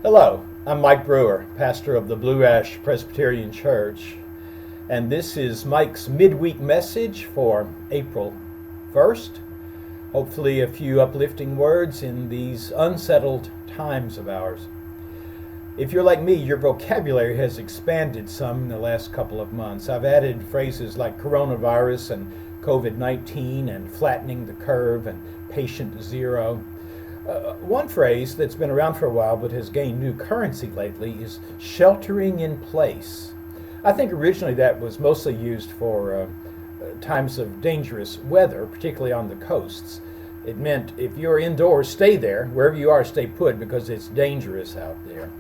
Hello, I'm Mike Brewer, pastor of the Blue Ash Presbyterian Church, and this is Mike's midweek message for April 1st. Hopefully a few uplifting words in these unsettled times of ours. If you're like me, your vocabulary has expanded some in the last couple of months. I've added phrases like coronavirus and COVID-19 and flattening the curve and patient zero. One phrase that's been around for a while but has gained new currency lately is sheltering in place. I think originally that was mostly used for times of dangerous weather, particularly on the coasts. It meant if you're indoors, stay there. Wherever you are, stay put because it's dangerous out there.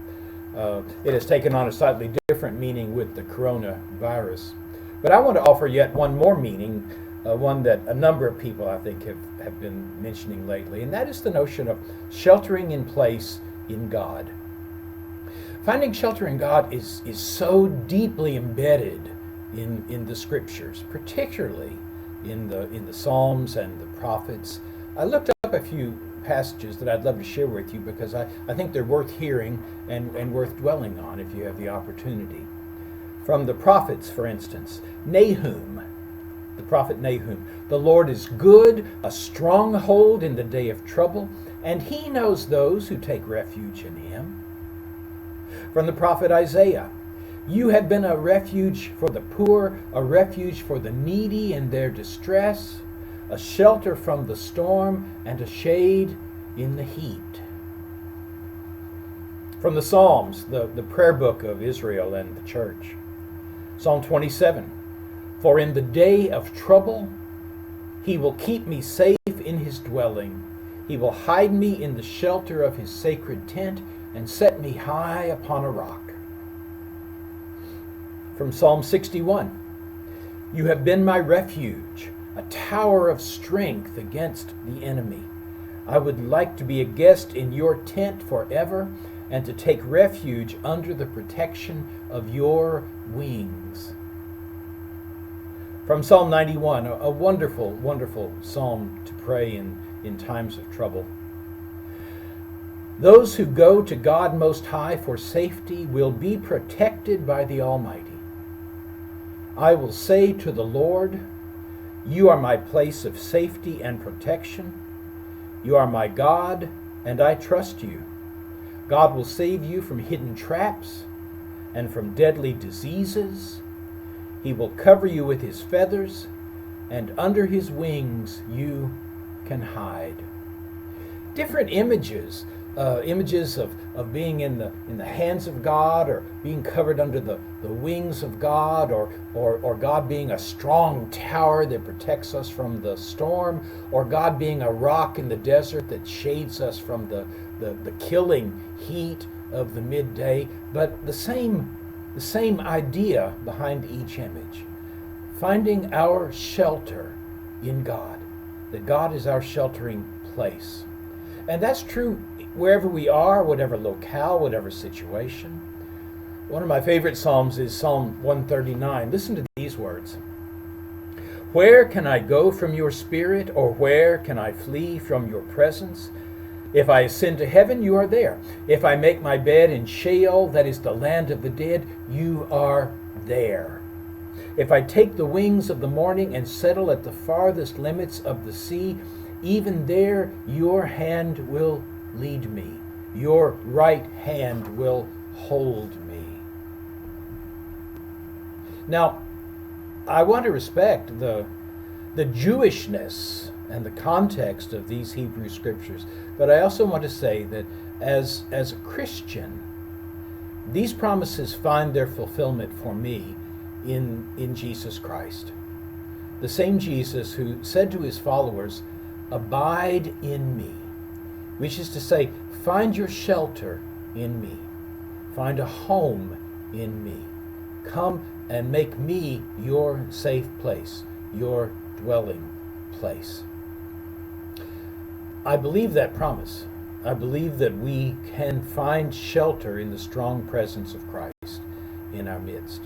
It has taken on a slightly different meaning with the coronavirus. But I want to offer yet one more meaning, one that a number of people I think have been mentioning lately, and that is the notion of sheltering in place in God. Finding shelter in God is so deeply embedded in the scriptures, particularly in the Psalms and the prophets. I looked up a few passages that I'd love to share with you because I think they're worth hearing and worth dwelling on if you have the opportunity. From the prophets, for instance, the prophet Nahum, "The Lord is good, a stronghold in the day of trouble, and he knows those who take refuge in him." From the prophet Isaiah, "You have been a refuge for the poor, a refuge for the needy in their distress, a shelter from the storm and a shade in the heat." From the Psalms, the prayer book of Israel and the church, Psalm 27, "For in the day of trouble, he will keep me safe in his dwelling. He will hide me in the shelter of his sacred tent and set me high upon a rock." From Psalm 61, "You have been my refuge, a tower of strength against the enemy. I would like to be a guest in your tent forever and to take refuge under the protection of your wings." From Psalm 91, a wonderful, wonderful psalm to pray in times of trouble. "Those who go to God Most High for safety will be protected by the Almighty. I will say to the Lord, 'You are my place of safety and protection. You are my God, and I trust you.' God will save you from hidden traps and from deadly diseases. He will cover you with his feathers, and under his wings you can hide." Different images of being in the hands of God, or being covered under the wings of God, or God being a strong tower that protects us from the storm, or God being a rock in the desert that shades us from the killing heat of the midday, but the same idea behind each image. Finding our shelter in God, that God is our sheltering place. And that's true wherever we are, whatever locale, whatever situation. One of my favorite psalms is Psalm 139. Listen to these words. "Where can I go from your spirit, or where can I flee from your presence? If I ascend to heaven, you are there. If I make my bed in Sheol, that is the land of the dead, you are there. If I take the wings of the morning and settle at the farthest limits of the sea, even there your hand will lead me. Your right hand will hold me." Now, I want to respect the Jewishness and the context of these Hebrew scriptures, but I also want to say that as a Christian, these promises find their fulfillment for me in Jesus Christ. The same Jesus who said to his followers, "Abide in me," which is to say, find your shelter in me. Find a home in me. Come and make me your safe place, your dwelling place. I believe that promise. I believe that we can find shelter in the strong presence of Christ in our midst.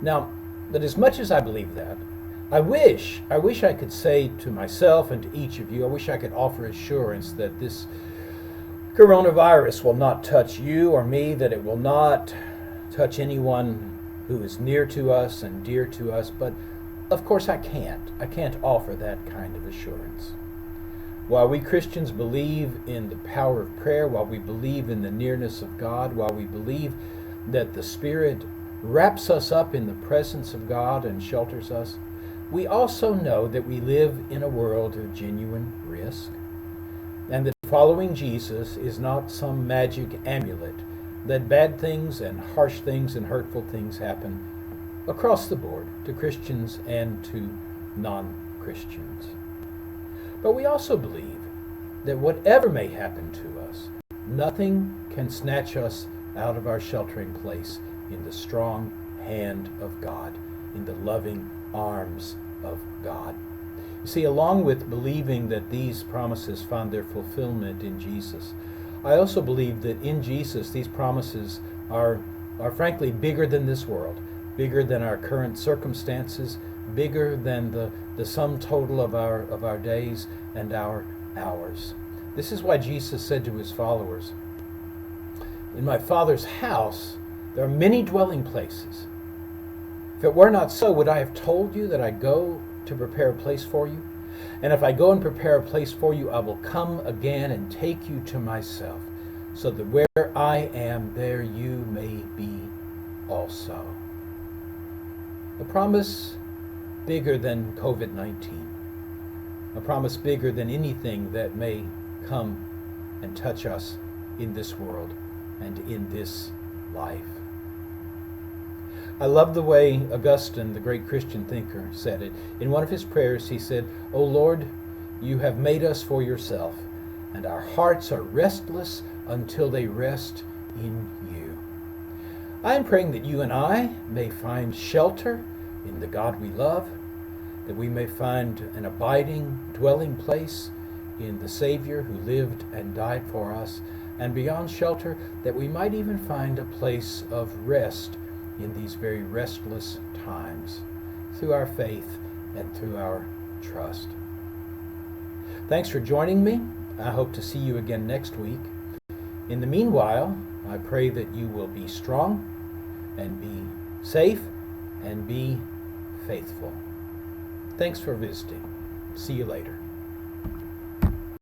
Now, but as much as I believe that, I wish I could say to myself and to each of you, I wish I could offer assurance that this coronavirus will not touch you or me, that it will not touch anyone who is near to us and dear to us, but of course I can't offer that kind of assurance. While we Christians believe in the power of prayer, while we believe in the nearness of God, while we believe that the Spirit wraps us up in the presence of God and shelters us, we also know that we live in a world of genuine risk, and that following Jesus is not some magic amulet, that bad things and harsh things and hurtful things happen across the board to Christians and to non-Christians. But we also believe that whatever may happen to us, nothing can snatch us out of our sheltering place in the strong hand of God, in the loving arms of God. You see, along with believing that these promises found their fulfillment in Jesus, I also believe that in Jesus these promises are frankly bigger than this world, bigger than our current circumstances, bigger than the sum total of our days and our hours. This is why Jesus said to his followers, "In my Father's house there are many dwelling places. If it were not so, would I have told you that I go to prepare a place for you? And if I go and prepare a place for you, I will come again and take you to myself, so that where I am, there you may be also." A promise bigger than COVID-19. A promise bigger than anything that may come and touch us in this world and in this life. I love the way Augustine, the great Christian thinker, said it. In one of his prayers, he said, "O Lord, you have made us for yourself, and our hearts are restless until they rest in you." I am praying that you and I may find shelter in the God we love, that we may find an abiding dwelling place in the Savior who lived and died for us, and beyond shelter, that we might even find a place of rest in these very restless times, through our faith and through our trust. Thanks for joining me. I hope to see you again next week. In the meanwhile, I pray that you will be strong and be safe and be faithful. Thanks for visiting. See you later.